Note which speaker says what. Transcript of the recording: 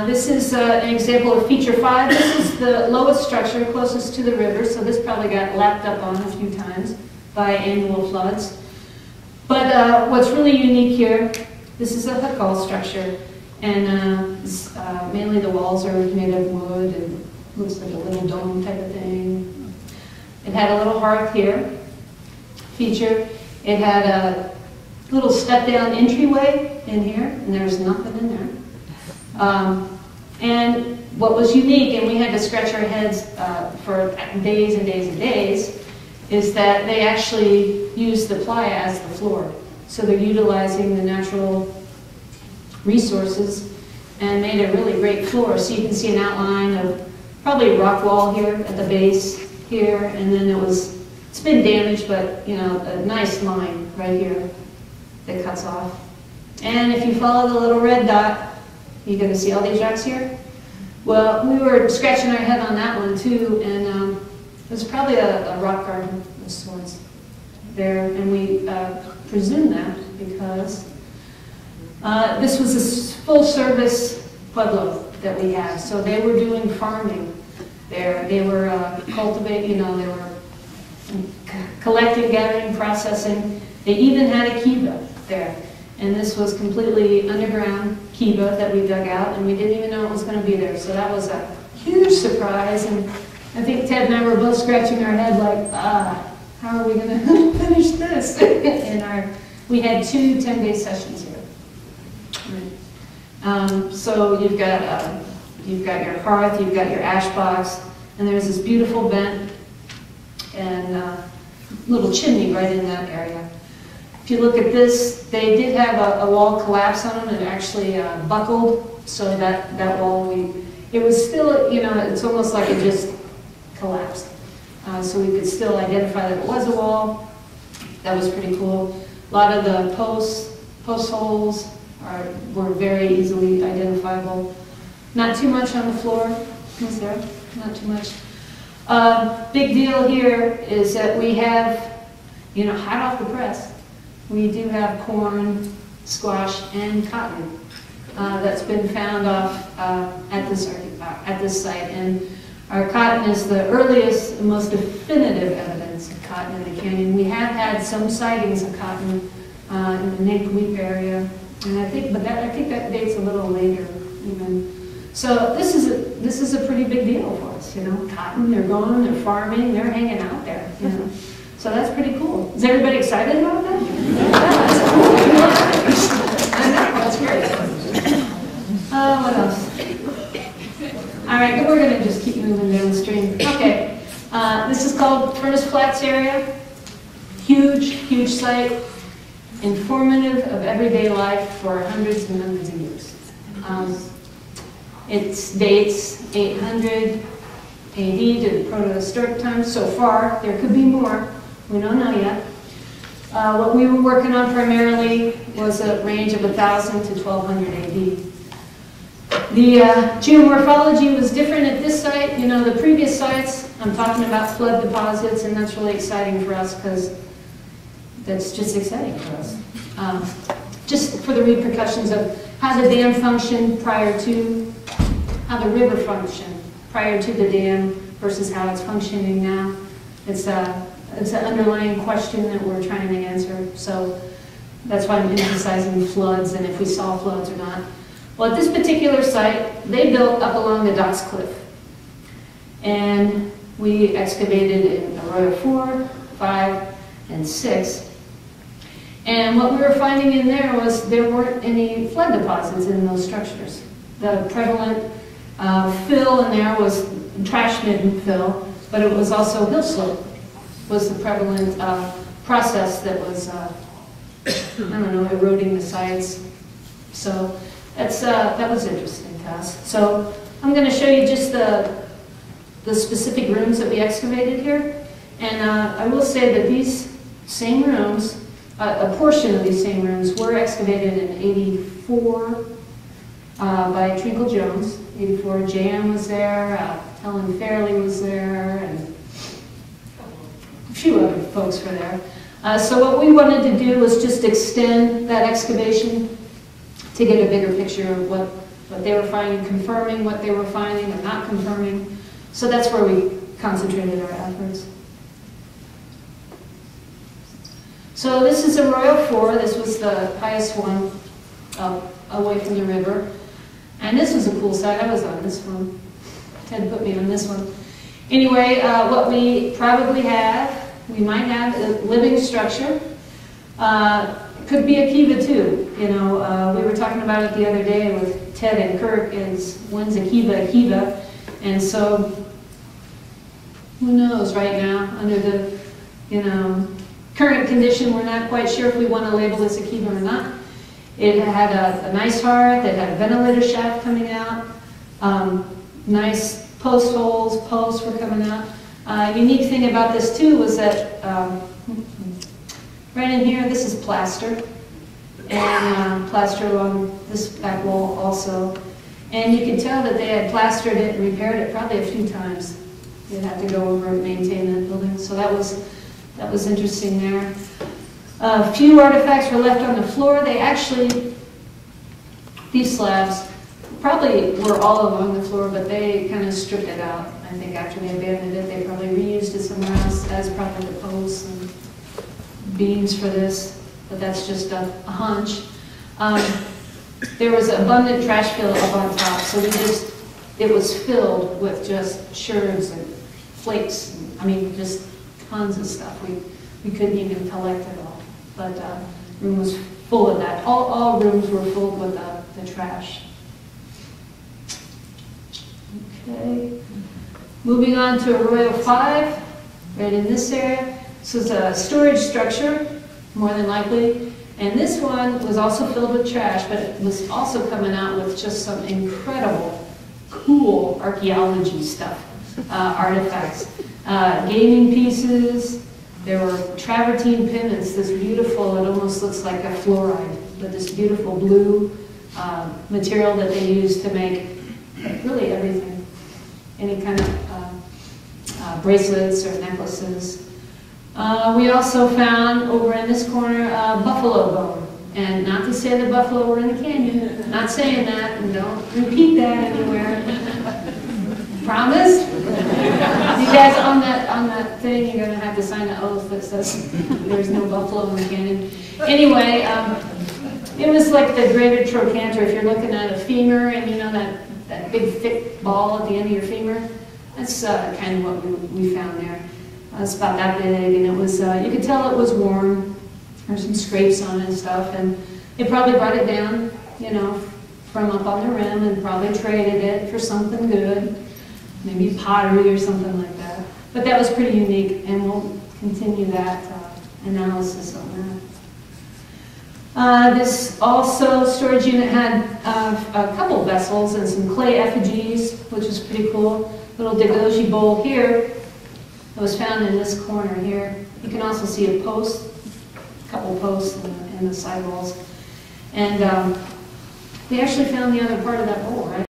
Speaker 1: This is an example of feature 5. This is the lowest structure closest to the river, so this probably got lapped up on a few times by annual floods. But what's really unique here, this is a huckall structure, and mainly the walls are made of wood and looks like a little dome type of thing. It had a little hearth here, feature. It had a little step-down entryway in here, and there's nothing in there. And what was unique, and we had to scratch our heads for days and days and days, is that they actually used the playa as the floor. So they're utilizing the natural resources and made a really great floor. So you can see an outline of probably a rock wall here at the base here, and then it's been damaged, but you know, a nice line right here that cuts off. And if you follow the little red dot, you're going to see all these rocks here. Well, we were scratching our head on that one too, and it was probably a rock garden of sorts there, and we presume that because this was a full-service Kudlow that we had. So they were doing farming there. They were cultivating, you know, they were collecting, gathering, processing. They even had a kiva there. And this was completely underground kiva that we dug out, and we didn't even know it was going to be there. So that was a huge surprise, and I think Ted and I were both scratching our head like, how are we going to finish this? We had 2 10-day sessions here. Right. So you've got your hearth, you've got your ash box, and there's this beautiful vent and little chimney right in that area. If you look at this, they did have a wall collapse on them. It actually buckled, so that wall, it was still, you know, it's almost like it just collapsed. So we could still identify that it was a wall. That was pretty cool. A lot of the post holes were very easily identifiable. Not too much on the floor, was there? Not too much. Big deal here is that we have, you know, hot off the press, we do have corn, squash, and cotton that's been found off at this site. And our cotton is the earliest and most definitive evidence of cotton in the canyon. We have had some sightings of cotton in the Nape Weep area, and I think that dates a little later even. So this is a pretty big deal for us, you know. Cotton, they're going, they're farming, they're hanging out there, you know. So that's pretty cool. Is everybody excited about that? Yeah, that's cool. I know, that's great. What else? All right, we're going to just keep moving down the stream. Okay, this is called Furnace Flats area. Huge, huge site. Informative of everyday life for hundreds and hundreds of years. It dates 800 AD to the Proto-Historic times so far. There could be more. We don't know yet. What we were working on primarily was a range of 1000 to 1200 AD. The geomorphology was different at this site. You know, the previous sites, I'm talking about flood deposits, and that's really exciting for us because that's just exciting for us. Just for the repercussions of how the dam functioned prior to, how the river functioned prior to the dam versus how it's functioning now. It's an underlying question that we're trying to answer. So that's why I'm emphasizing floods and if we saw floods or not. Well, at this particular site, they built up along the Docks Cliff. And we excavated in Arroyo 4, 5, and 6. And what we were finding in there was there weren't any flood deposits in those structures. The prevalent fill in there was trash-midden fill, but it was also hill slope was the prevalent process that was, I don't know, eroding the sites. So that was interesting to us. So I'm going to show you just the specific rooms that we excavated here. And I will say that these same rooms, a portion of these same rooms were excavated in 84 by Trinkle Jones. 84, Jan was there, Helen Fairley was there, and a few other folks were there. So what we wanted to do was just extend that excavation to get a bigger picture of what they were finding, confirming what they were finding or not confirming. So that's where we concentrated our efforts. So this is Arroyo 4. This was the highest one away from the river. And this was a cool site. I was on this one. Ted put me on this one. Anyway, what we probably have, we might have a living structure. Could be a kiva too. You know, we were talking about it the other day with Ted and Kirk, is when's a kiva? And so, who knows right now, under the, you know, current condition, we're not quite sure if we want to label this a kiva or not. It had a nice hearth, it had a ventilator shaft coming out, nice post holes, posts were coming out. Unique thing about this too was that right in here, this is plaster, and plaster along this back wall also. And you can tell that they had plastered it and repaired it probably a few times. They'd have to go over and maintain that building, so that was interesting there. A few artifacts were left on the floor. They actually, these slabs, probably were all along the floor, but they kind of stripped it out. I think after they abandoned it, they probably reused it somewhere else as probably the posts and beams for this, but that's just a hunch. There was abundant trash fill up on top, so it was filled with just sherds and flakes, and, I mean, just tons of stuff. We couldn't even collect it all, but the room was full of that. All rooms were filled with the trash. Okay, moving on to Arroyo 5, right in this area. This is a storage structure, more than likely, and this one was also filled with trash, but it was also coming out with just some incredible, cool archaeology stuff, artifacts, gaming pieces. There were travertine pigments, this beautiful, it almost looks like a fluoride, but this beautiful blue material that they use to make really everything, any kind of bracelets or necklaces. We also found over in this corner buffalo bone, and not to say the buffalo were in the canyon, not saying that, and don't repeat that anywhere. Promise? You guys on that thing, you're going to have to sign an oath that says there's no buffalo in the canyon. Anyway, it was like the graded trochanter. If you're looking at a femur, and you know that big thick ball at the end of your femur, that's kind of what we found there. It's about that big, and it was, you could tell it was worn. There's some scrapes on it and stuff, and they probably brought it down, you know, from up on the rim and probably traded it for something good, maybe pottery or something like that. But that was pretty unique, and we'll continue that analysis on that. This also storage unit had a couple vessels and some clay effigies, which was pretty cool. Little dagoji bowl here. It was found in this corner here. You can also see a post, a couple posts in the side walls. And we actually found the other part of that bowl, right?